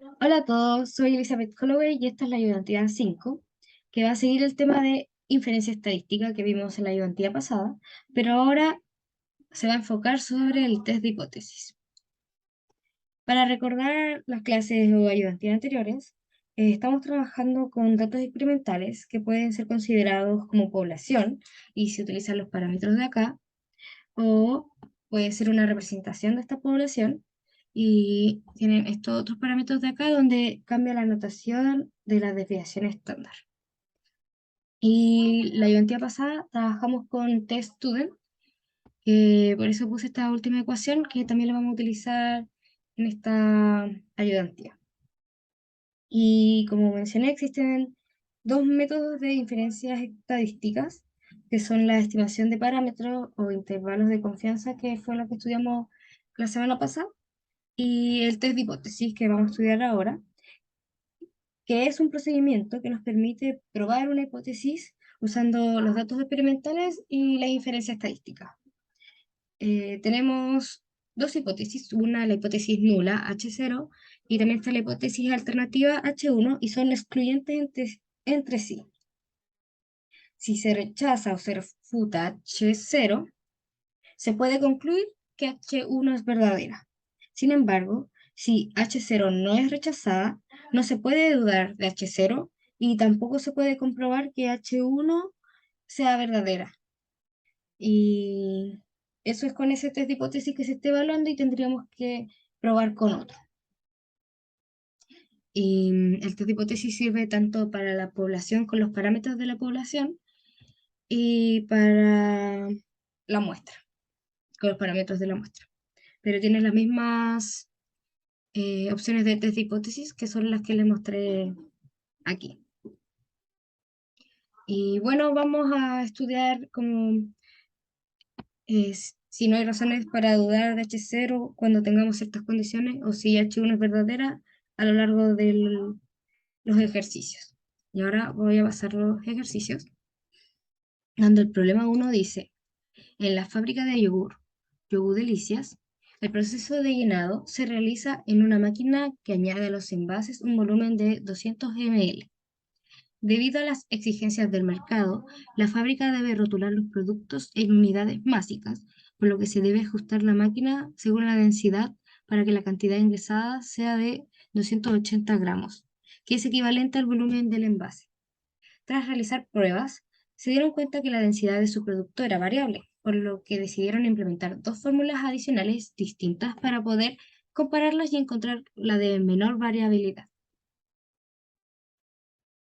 Hola a todos, soy Elizabeth Holloway y esta es la ayudantía 5, que va a seguir el tema de inferencia estadística que vimos en la ayudantía pasada, pero ahora se va a enfocar sobre el test de hipótesis. Para recordar las clases o ayudantías anteriores, estamos trabajando con datos experimentales que pueden ser considerados como población y se utilizan los parámetros de acá, o puede ser una representación de esta población y tienen estos otros parámetros de acá donde cambia la notación de la desviación estándar. Y la ayudantía pasada trabajamos con test student, que por eso puse esta última ecuación que también la vamos a utilizar en esta ayudantía. Y como mencioné, existen dos métodos de inferencias estadísticas, que son la estimación de parámetros o intervalos de confianza, que fue lo que estudiamos la semana pasada, y el test de hipótesis, que vamos a estudiar ahora, que es un procedimiento que nos permite probar una hipótesis usando los datos experimentales y la inferencia estadística. Tenemos dos hipótesis, una la hipótesis nula, H0, y también está la hipótesis alternativa, H1, y son excluyentes entre sí. Si se rechaza o se refuta H0, se puede concluir que H1 es verdadera. Sin embargo, si H0 no es rechazada, no se puede dudar de H0 y tampoco se puede comprobar que H1 sea verdadera. Y eso es con ese test de hipótesis que se esté evaluando y tendríamos que probar con otro. Y el test de hipótesis sirve tanto para la población con los parámetros de la población y para la muestra, con los parámetros de la muestra. Pero tiene las mismas opciones de test de hipótesis que son las que les mostré aquí. Y bueno, vamos a estudiar como si no hay razones para dudar de H0 cuando tengamos ciertas condiciones o si H1 es verdadera a lo largo de los ejercicios. Y ahora voy a pasar los ejercicios, donde el problema 1 dice, en la fábrica de Yogur Delicias, el proceso de llenado se realiza en una máquina que añade a los envases un volumen de 200 ml. Debido a las exigencias del mercado, la fábrica debe rotular los productos en unidades básicas, por lo que se debe ajustar la máquina según la densidad para que la cantidad ingresada sea de 280 gramos, que es equivalente al volumen del envase. Tras realizar pruebas, se dieron cuenta que la densidad de su producto era variable, por lo que decidieron implementar dos fórmulas adicionales distintas para poder compararlas y encontrar la de menor variabilidad.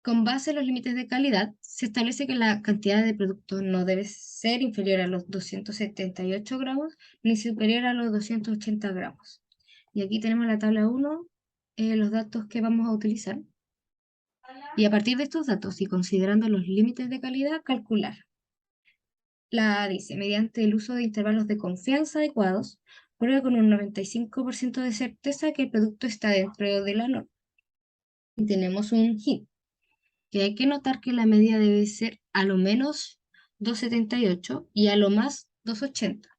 Con base en los límites de calidad, se establece que la cantidad de producto no debe ser inferior a los 278 gramos ni superior a los 280 gramos. Y aquí tenemos la tabla 1, los datos que vamos a utilizar. Y a partir de estos datos y considerando los límites de calidad, calcular. La A dice, mediante el uso de intervalos de confianza adecuados, prueba con un 95% de certeza que el producto está dentro de la norma. Y tenemos un hint, que hay que notar que la media debe ser a lo menos 278 y a lo más 280,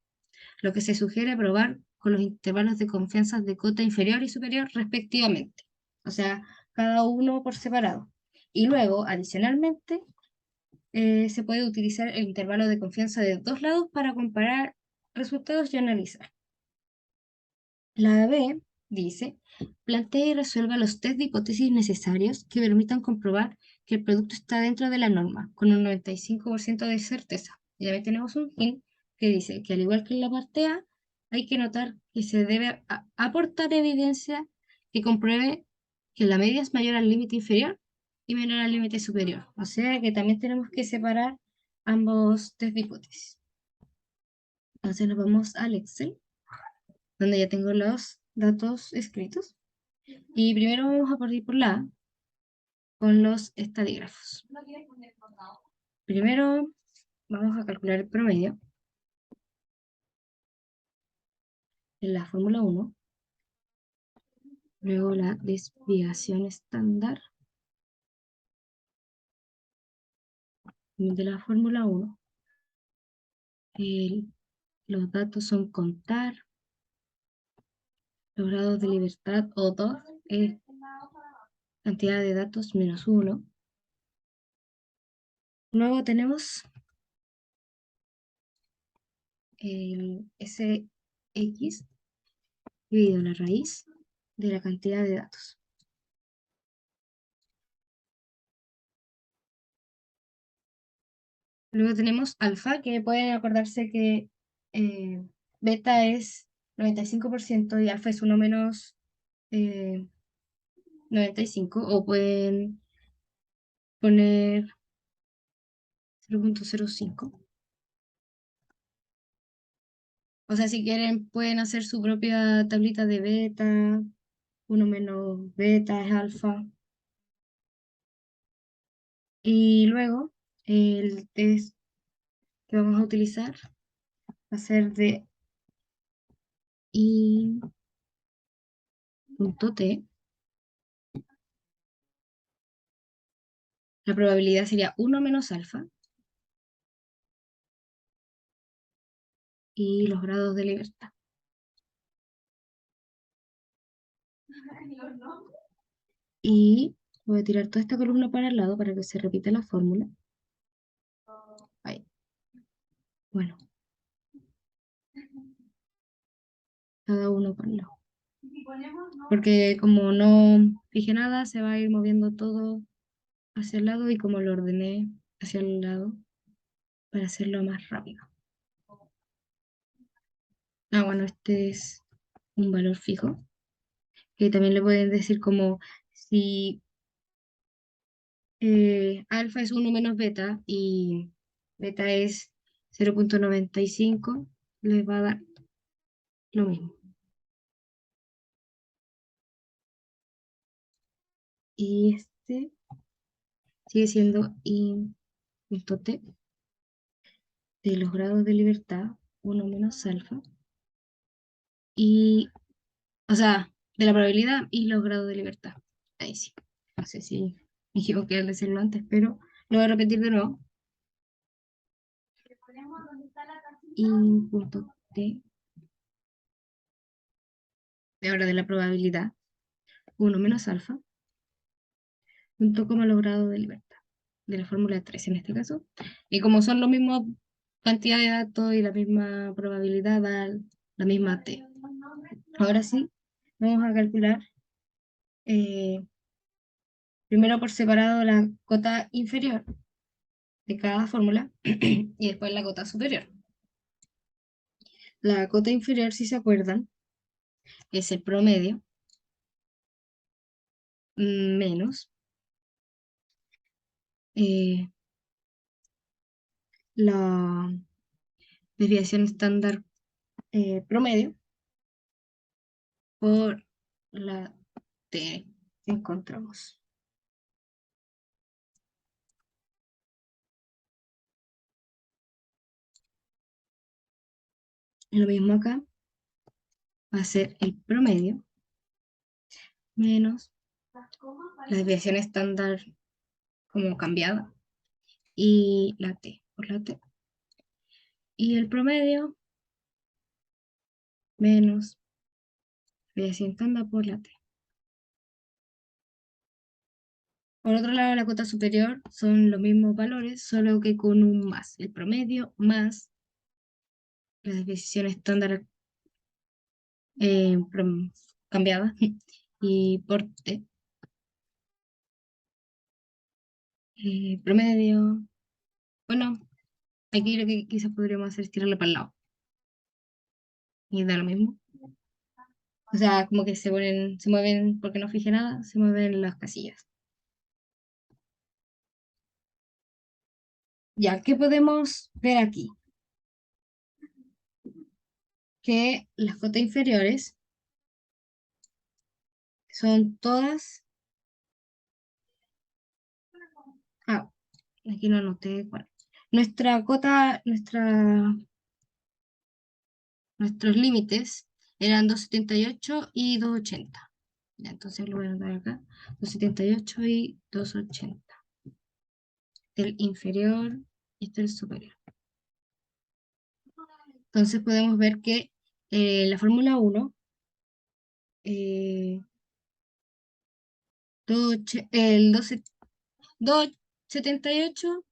lo que se sugiere probar con los intervalos de confianza de cota inferior y superior respectivamente, o sea, cada uno por separado. Y luego, adicionalmente, se puede utilizar el intervalo de confianza de dos lados para comparar resultados y analizar. La B dice, plantea y resuelva los test de hipótesis necesarios que permitan comprobar que el producto está dentro de la norma, con un 95% de certeza. Y también tenemos un hint que dice que al igual que en la parte A, hay que notar que se debe aportar evidencia que compruebe que la media es mayor al límite inferior y menor al límite superior. O sea que también tenemos que separar ambos test de hipótesis. Entonces nos vamos al Excel, donde ya tengo los datos escritos. Y primero vamos a partir por la A, con los estadígrafos. Primero vamos a calcular el promedio en la fórmula 1, luego la desviación estándar de la fórmula 1. Los datos son contar, los grados de libertad O2 es cantidad de datos menos 1. Luego tenemos el Sx dividido la raíz de la cantidad de datos. Luego tenemos alfa, que pueden acordarse que beta es 95% y alfa es 1 menos 95, o pueden poner 0.05. O sea, si quieren, pueden hacer su propia tablita de beta, 1 menos beta es alfa. Y luego, el test que vamos a utilizar va a ser de i.t. La probabilidad sería 1 menos alfa y los grados de libertad. Y voy a tirar toda esta columna para el lado para que se repita la fórmula. Ahí. Bueno, cada uno por el lado. Porque como no fijé nada, se va a ir moviendo todo hacia el lado y como lo ordené hacia el lado para hacerlo más rápido. Ah, bueno, este es un valor fijo, que también le pueden decir como si alfa es 1 menos beta y beta es 0.95, les va a dar lo mismo. Y este sigue siendo i.t de los grados de libertad, 1 menos alfa, y, o sea, de la probabilidad y los grados de libertad. Ahí sí. No sé si me equivoqué al decirlo antes, pero lo voy a repetir de nuevo. I.t de ahora de la probabilidad, 1 menos alfa, junto con los grados de libertad, de la fórmula 3 en este caso. Y como son los mismos cantidad de datos y la misma probabilidad, da la misma t. Ahora sí, vamos a calcular eh, primero por separado la cota inferior de cada fórmula y después la cota superior. La cota inferior, si se acuerdan, es el promedio menos eh, la desviación estándar promedio por la t que encontramos. Lo mismo acá, va a ser el promedio menos la desviación estándar como cambiada y la t por la t. Y el promedio menos desviación estándar por la t. Por otro lado, la cota superior son los mismos valores, solo que con un más. El promedio más la desviación estándar cambiada y por t. Promedio. Bueno, aquí lo que quizás podríamos hacer es tirarle para el lado. Y da lo mismo. O sea, como que se mueven, porque no fije nada, se mueven las casillas. Ya, ¿qué podemos ver aquí? Que las cotas inferiores son todas. Ah, aquí no anoté cuál. Nuestra cota, nuestros límites eran 278 y 280. Ya, entonces lo voy a anotar acá. 278 y 280. El inferior y este el superior. Entonces podemos ver que la fórmula 1 El 278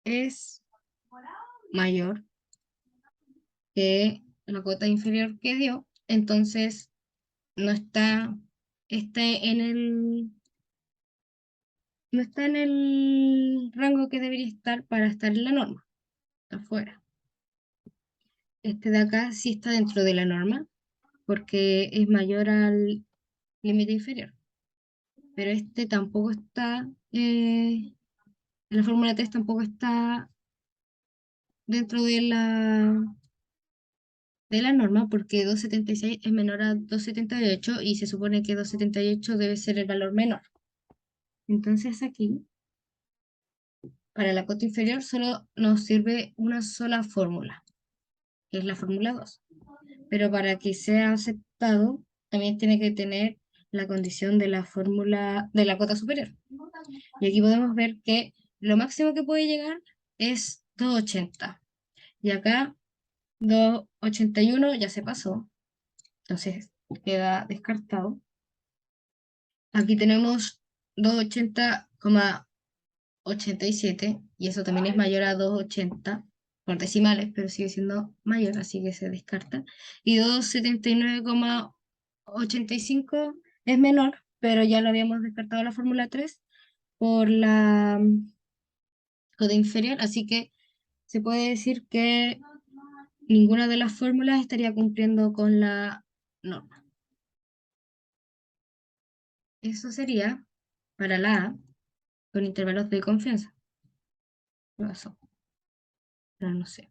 es mayor que la cuota inferior que dio, entonces no está en no está en el rango que debería estar para estar en la norma, está fuera. Este de acá sí está dentro de la norma, porque es mayor al límite inferior, pero este tampoco está, la fórmula 3 tampoco está dentro de la norma, porque 276 es menor a 278 y se supone que 278 debe ser el valor menor. Entonces aquí, para la cota inferior, solo nos sirve una sola fórmula, que es la fórmula 2. Pero para que sea aceptado, también tiene que tener la condición de la fórmula de la cota superior. Y aquí podemos ver que lo máximo que puede llegar es 280. Y acá 281 ya se pasó, entonces queda descartado. Aquí tenemos 280,87 y eso también es mayor a 280 por decimales, pero sigue siendo mayor, así que se descarta. Y 279,85 es menor, pero ya lo habíamos descartado la fórmula 3 por la coda inferior, así que se puede decir que ninguna de las fórmulas estaría cumpliendo con la norma. Eso sería para la A con intervalos de confianza. ¿Qué pasó? Pero no sé.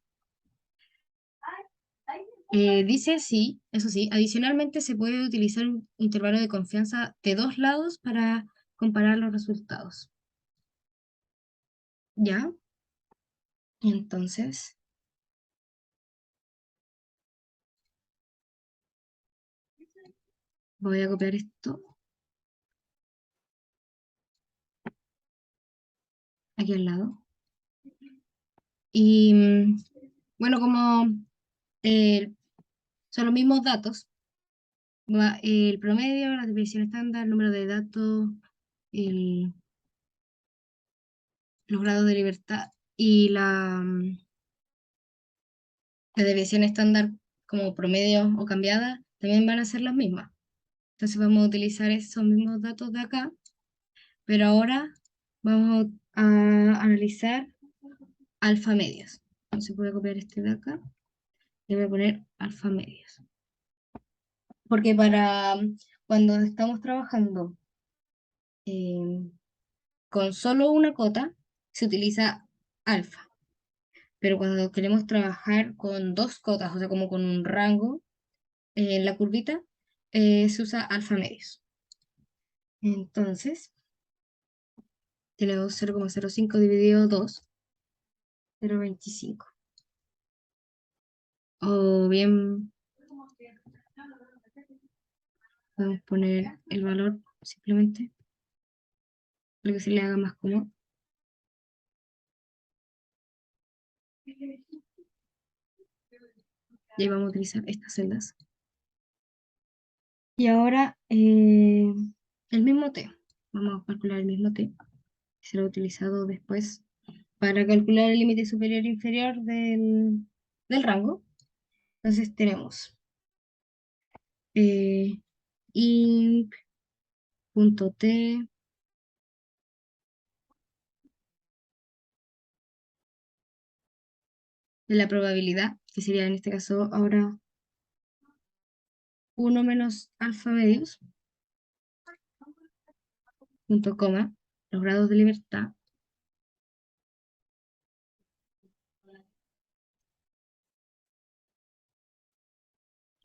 Dice sí, eso sí, adicionalmente se puede utilizar un intervalo de confianza de dos lados para comparar los resultados. ¿Ya? Entonces, voy a copiar esto aquí al lado. Y bueno, como eh, son los mismos datos, va el promedio, la desviación estándar, el número de datos, el- los grados de libertad y la desviación estándar como promedio o cambiada también van a ser las mismas. Entonces vamos a utilizar esos mismos datos de acá, pero ahora vamos a analizar alfa medios. Entonces voy a copiar este de acá y voy a poner alfa medios. Porque para cuando estamos trabajando eh, con solo una cota, se utiliza alfa. Pero cuando queremos trabajar con dos cotas, o sea, como con un rango en la curvita, se usa alfa medios. Entonces, tenemos 0,05 dividido 2, 0,25. O bien podemos poner el valor simplemente, lo que se le haga más cómodo. Y ahí vamos a utilizar estas celdas. Y ahora el mismo t. Vamos a calcular el mismo t, que será utilizado después para calcular el límite superior e inferior del rango. Entonces tenemos eh, inc.t de la probabilidad, que sería en este caso ahora 1 menos alfa medios, punto coma, los grados de libertad,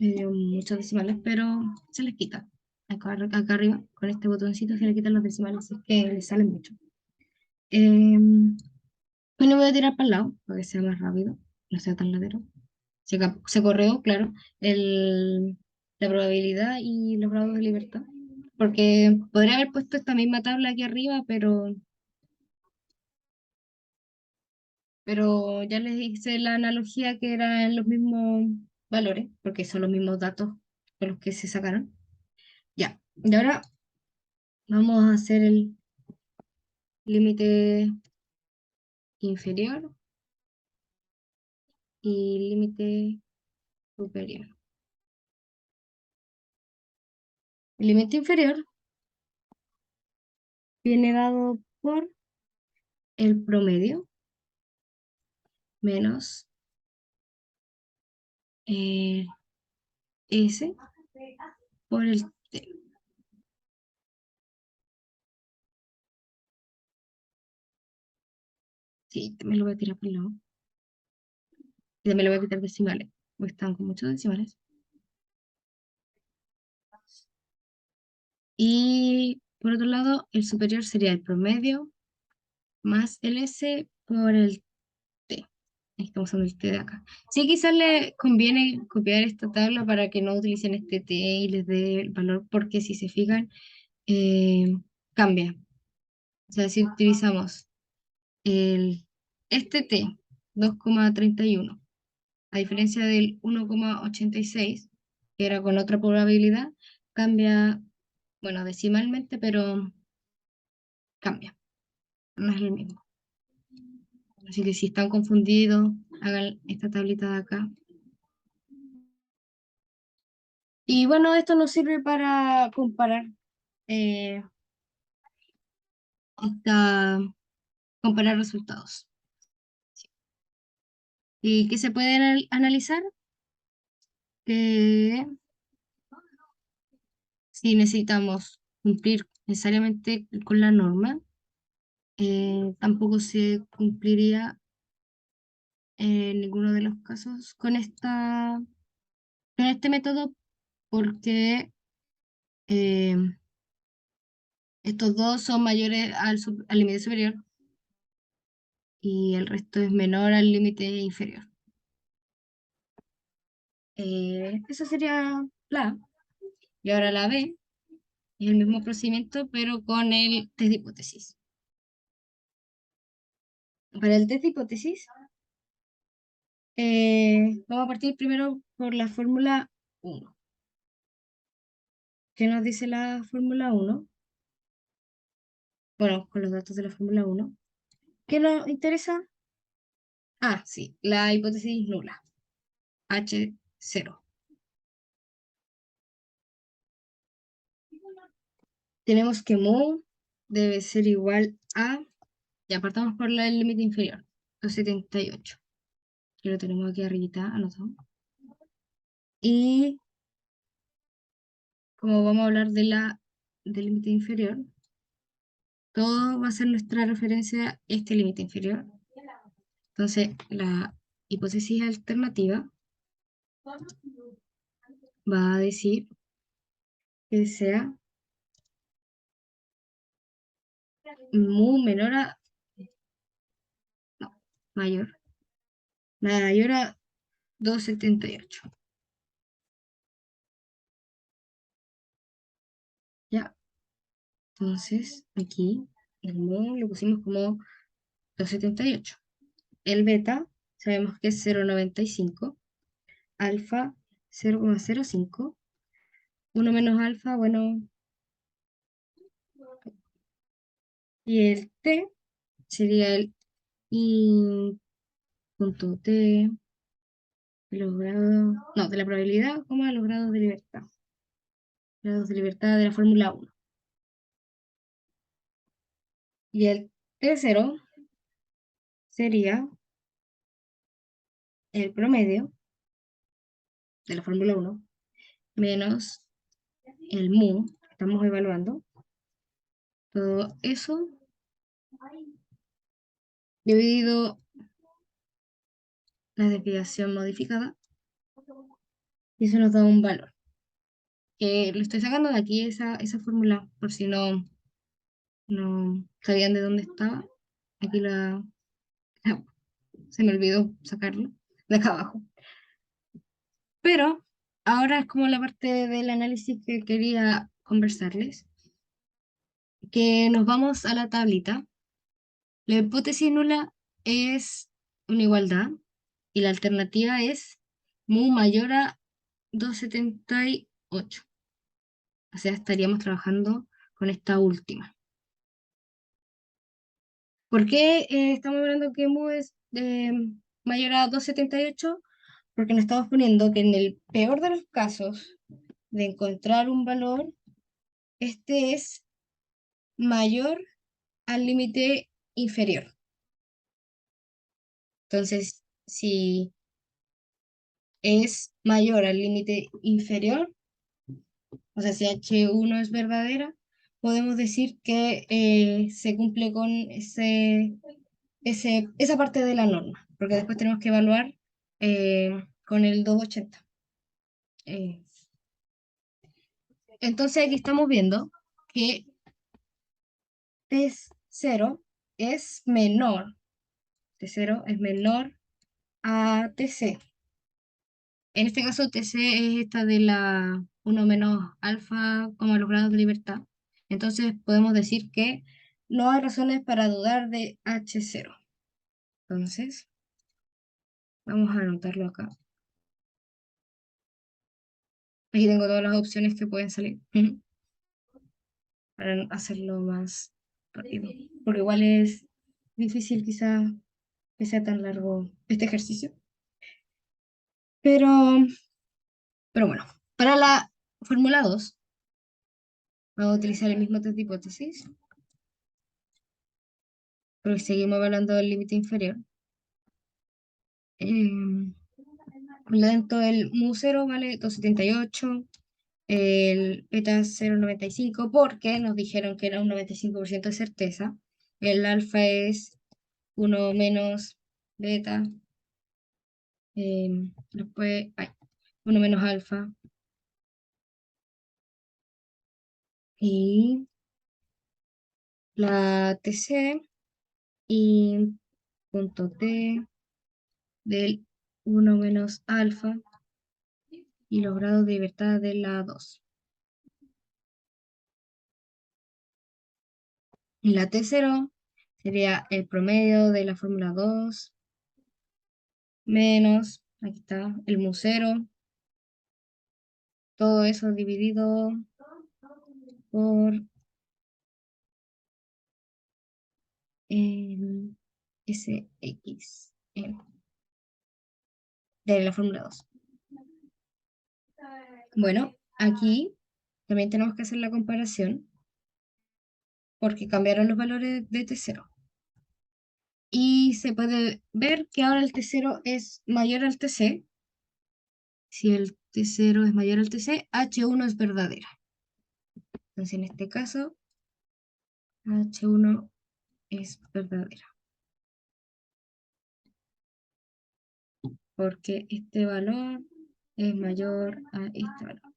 muchos decimales, pero se les quita. Acá arriba, con este botoncito se le quitan los decimales, si es que les salen mucho. Bueno, voy a tirar para el lado, para que sea más rápido, no sea tan latero. Se corrió, claro, la probabilidad y los grados de libertad. Porque podría haber puesto esta misma tabla aquí arriba, pero ya les hice la analogía que eran los mismos valores, porque son los mismos datos con los que se sacaron. Ya, y ahora vamos a hacer el límite inferior y límite superior. El límite inferior viene dado por el promedio menos eh, S por el T. Sí, me lo voy a tirar por el lado. Y también le voy a quitar decimales, porque están con muchos decimales. Y por otro lado, el superior sería el promedio más el S por el T. Estamos usando el T de acá. Sí, quizás le conviene copiar esta tabla para que no utilicen este T y les dé el valor, porque si se fijan, eh, cambia. O sea, si utilizamos el, este T, 2,31, a diferencia del 1,86, que era con otra probabilidad, cambia, bueno, decimalmente, pero cambia, no es el mismo. Así que si están confundidos, hagan esta tablita de acá. Y bueno, esto nos sirve para comparar, eh, comparar resultados. ¿Y qué se puede analizar? Que si necesitamos cumplir necesariamente con la norma, tampoco se cumpliría en ninguno de los casos con este método, porque eh, estos dos son mayores al límite superior y el resto es menor al límite inferior. Eso sería la A. Y ahora la B es el mismo procedimiento, pero con el test de hipótesis. Para el test de hipótesis, vamos a partir primero por la fórmula 1. ¿Qué nos dice la fórmula 1? Bueno, con los datos de la fórmula 1. ¿Qué nos interesa? Ah, sí, la hipótesis nula, H0. Tenemos que mu debe ser igual a, ya partamos por el límite inferior, 278, que lo tenemos aquí arribita anotado. Y como vamos a hablar del límite inferior, todo va a ser nuestra referencia a este límite inferior. Entonces, la hipótesis alternativa va a decir que sea mu menor a, no, mayor, mayor a 278. ¿Ya? Entonces, aquí el mu lo pusimos como 278. El beta sabemos que es 0,95, alfa 0,05, 1 menos alfa, bueno, y el t sería el i punto t de los grados, no, de la probabilidad, como de los grados de libertad. Grados de libertad de la fórmula 1. Y el T0 sería el promedio de la fórmula 1 menos el mu, que estamos evaluando. Todo eso dividido la desviación modificada. Y eso nos da un valor. Que lo estoy sacando de aquí, esa fórmula, por si no sabían de dónde estaba. Aquí se me olvidó sacarlo de acá abajo. Pero ahora es como la parte del análisis que quería conversarles, que nos vamos a la tablita. La hipótesis nula es una igualdad y la alternativa es mu mayor a 278. O sea, estaríamos trabajando con esta última. ¿Por qué estamos hablando que mu es mayor a 2,78? Porque nos estamos poniendo que en el peor de los casos de encontrar un valor, este es mayor al límite inferior. Entonces, si es mayor al límite inferior, o sea, si H1 es verdadera, podemos decir que se cumple con esa parte de la norma, porque después tenemos que evaluar con el 280. Eh, entonces aquí estamos viendo que T0 es menor, T0 es menor a TC. En este caso, TC es esta de la 1 menos alfa como los grados de libertad. Entonces podemos decir que no hay razones para dudar de H0. Entonces, vamos a anotarlo acá. Aquí tengo todas las opciones que pueden salir para hacerlo más rápido. Porque igual es difícil quizá que sea tan largo este ejercicio. Pero, pero bueno, para la fórmula 2 vamos a utilizar el mismo test de hipótesis, porque seguimos hablando del límite inferior. Por lo tanto, el mu0 vale 2,78, el beta 0,95, porque nos dijeron que era un 95% de certeza. El alfa es 1 menos beta, después, 1 menos alfa, y la TC y punto T del 1 menos alfa y los grados de libertad de la 2. Y la T0 sería el promedio de la fórmula 2 menos, aquí está, el mu0, todo eso dividido por el Sx de la fórmula 2. Bueno, aquí también tenemos que hacer la comparación porque cambiaron los valores de T0. Y se puede ver que ahora el T0 es mayor al TC. Si el T0 es mayor al TC, H1 es verdadera. Entonces, en este caso, H1 es verdadera. Porque este valor es mayor a este valor.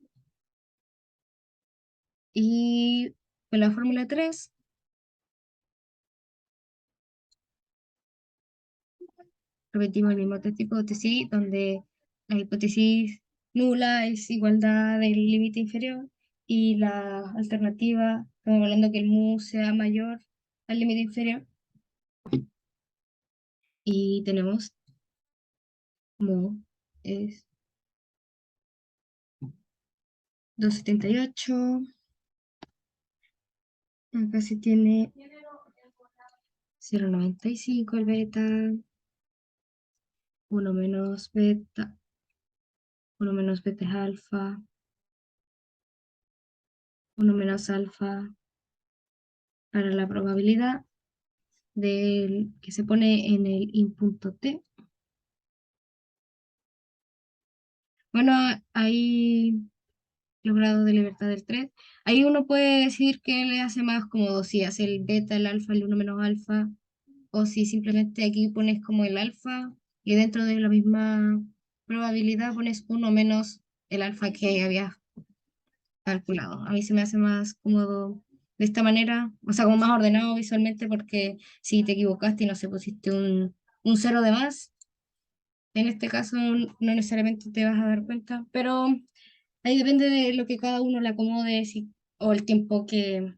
Y con la fórmula 3, repetimos el mismo test de hipótesis, donde la hipótesis nula es igualdad del límite inferior y la alternativa, estamos hablando que el mu sea mayor al límite inferior. Y tenemos mu es 2,78. Acá se tiene 0,95 el beta, 1 menos beta, 1 menos beta es alfa, 1 menos alfa para la probabilidad del que se pone en el in.t. Bueno, ahí los grados de libertad del 3. Ahí uno puede decir que le hace más cómodo si hace el beta, el alfa, el 1 menos alfa, o si simplemente aquí pones como el alfa y dentro de la misma probabilidad pones 1 menos el alfa que habías calculado. A mí se me hace más cómodo de esta manera, o sea, como más ordenado visualmente, porque si te equivocaste y no sé, pusiste un cero de más, en este caso no necesariamente te vas a dar cuenta, pero ahí depende de lo que cada uno le acomode o el tiempo que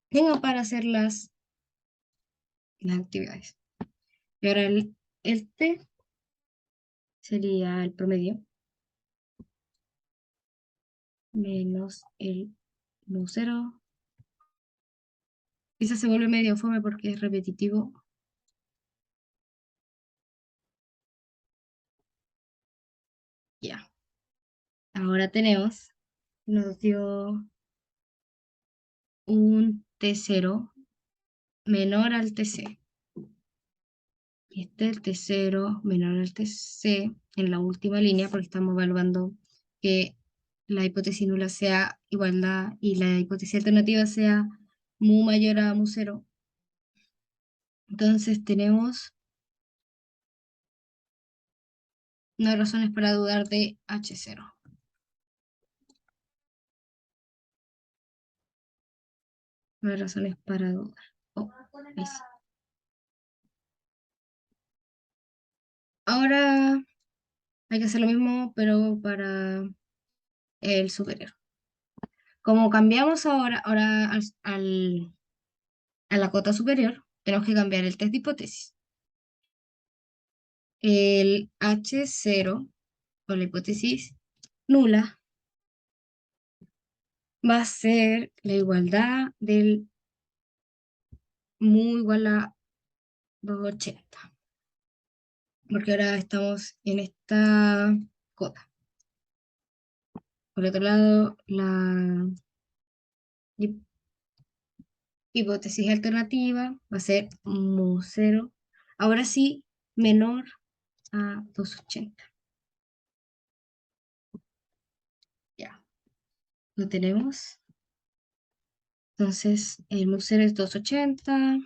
tenga para hacer las actividades. Y ahora el T sería el promedio menos el mu cero. Quizás se vuelve medio fome porque es repetitivo. Ya. Ahora tenemos, nos dio un T0 menor al TC. Este es el T0 menor al TC en la última línea porque estamos evaluando que la hipótesis nula sea igualdad y la hipótesis alternativa sea mu mayor a mu cero. Entonces tenemos no hay razones para dudar de H0. No hay razones para dudar. Oh, ahí sí. Ahora hay que hacer lo mismo, pero para el superior. Como cambiamos ahora a la cota superior, tenemos que cambiar el test de hipótesis. El H0, o la hipótesis nula, va a ser la igualdad del mu igual a 280. Porque ahora estamos en esta cota. Por otro lado, la hipótesis alternativa va a ser mu cero. Ahora sí, menor a 280. Ya, lo tenemos. Entonces, el mu cero es 280,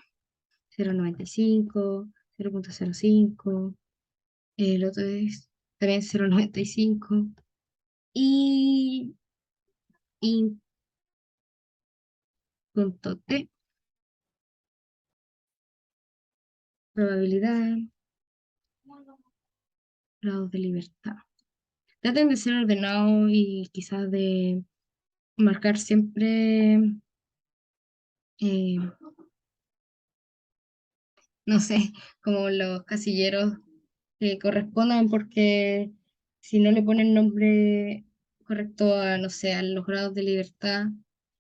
0,95, 0,05. El otro es también 0,95. Y, y punto T, probabilidad, grado de libertad. Traten de ser ordenados y quizás de marcar siempre, eh, no sé, como los casilleros que correspondan, porque si no le ponen nombre correcto a, no sé, a los grados de libertad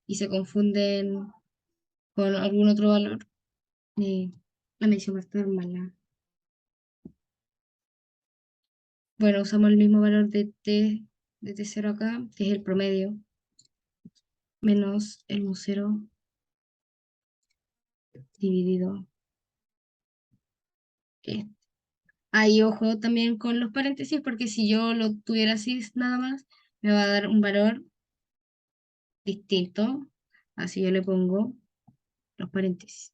y se confunden con algún otro valor, eh, la medición va a estar mala. Bueno, usamos el mismo valor de T0 acá, que es el promedio, menos el mu cero dividido. Este. Ahí ojo también con los paréntesis, porque si yo lo tuviera así nada más, me va a dar un valor distinto. Así yo le pongo los paréntesis.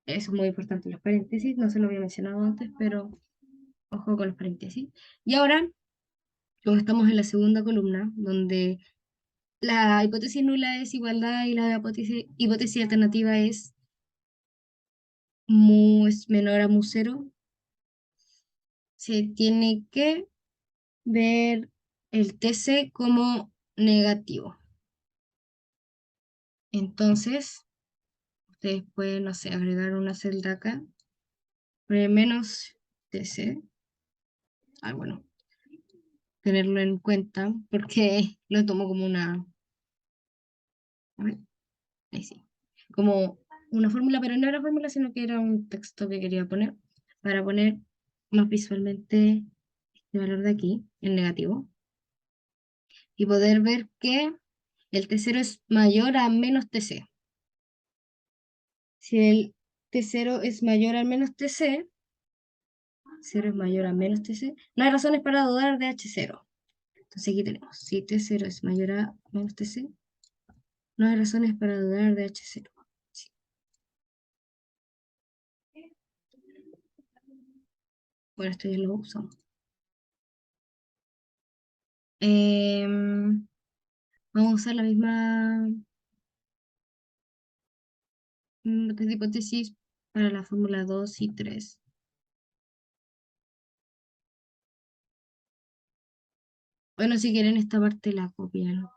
Eso es muy importante, los paréntesis. No se lo había mencionado antes, pero ojo con los paréntesis. Y ahora, como estamos en la segunda columna, donde la hipótesis nula es igualdad y la hipótesis alternativa es mu es menor a mu cero, se tiene que ver el TC como negativo. Entonces, ustedes pueden, no sé, agregar una celda acá, poner menos TC. Ah, bueno, tenerlo en cuenta porque lo tomo como una, a ver, ahí sí, como una fórmula, pero no era fórmula, sino que era un texto que quería poner para poner más visualmente este valor de aquí, el negativo, y poder ver que el T0 es mayor a menos TC. Si el T0 es mayor a menos TC, 0 es mayor a menos TC, no hay razones para dudar de H0. Entonces aquí tenemos, si T0 es mayor a menos TC, no hay razones para dudar de H0. Sí. Bueno, esto ya lo usamos. Em, Vamos a usar la misma hipótesis para la fórmula 2 y 3. Bueno, si quieren esta parte la copian.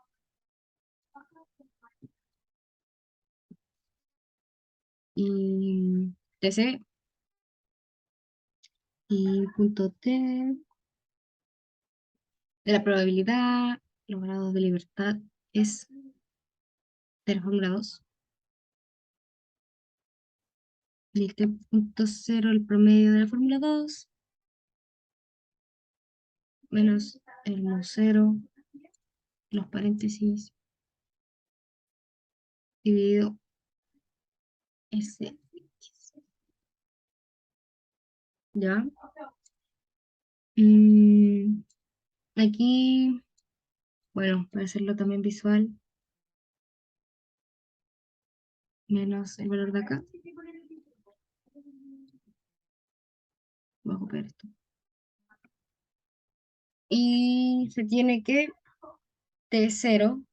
Y TC y punto T de la probabilidad, los grados de libertad es de la fórmula 2. Y el T.0, el promedio de la fórmula 2, menos el mu0, los paréntesis, dividido Sx. ¿Ya? Mm, aquí, bueno, para hacerlo también visual, menos el valor de acá. Voy a copiar esto. Y se tiene que T0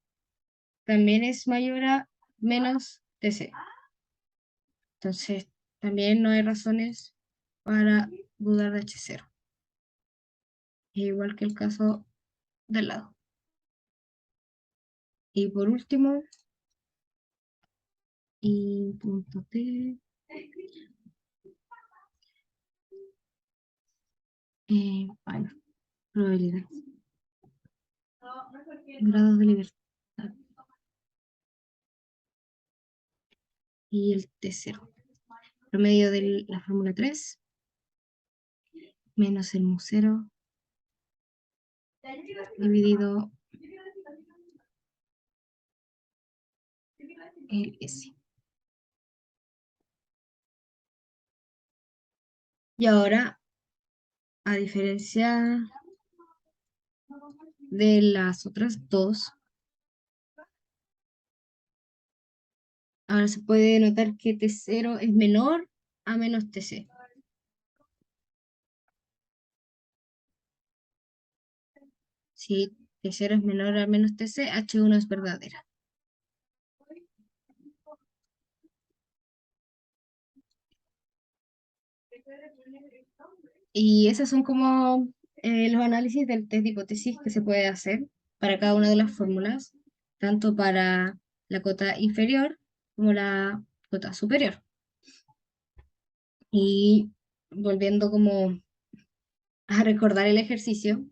también es mayor a menos TC. Entonces, también no hay razones para dudar de H0. Igual que el caso del lado. Y por último, y punto T, bueno, probabilidad, grados de libertad. Y el T0. Promedio de la fórmula 3 menos el mu0 dividido el S. Y ahora, a diferencia de las otras dos, ahora se puede notar que T0 es menor a menos TC. Si T0 es menor a menos TC, H1 es verdadera. Y esos son como los análisis del test de hipótesis que se puede hacer para cada una de las fórmulas, tanto para la cota inferior como la cota superior. Y volviendo como a recordar el ejercicio,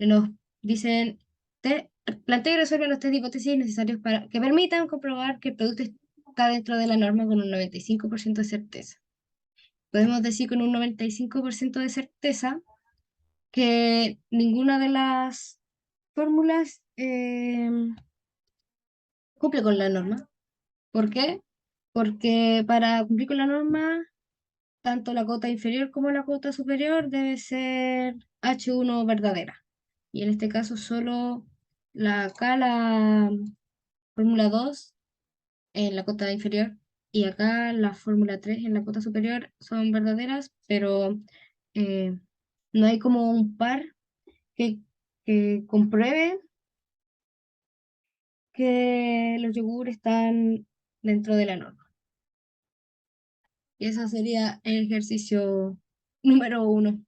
nos dicen, plantea y resuelve los test de hipótesis necesarios para que permitan comprobar que el producto está dentro de la norma con un 95% de certeza. Podemos decir con un 95% de certeza que ninguna de las fórmulas cumple con la norma. ¿Por qué? Porque para cumplir con la norma, tanto la cota inferior como la cota superior debe ser H1 verdadera. Y en este caso solo acá la fórmula 2 en la cota inferior y acá la fórmula 3 en la cota superior son verdaderas, pero eh, no hay como un par que, que compruebe que los yogures están dentro de la norma. Y ese sería el ejercicio número 1.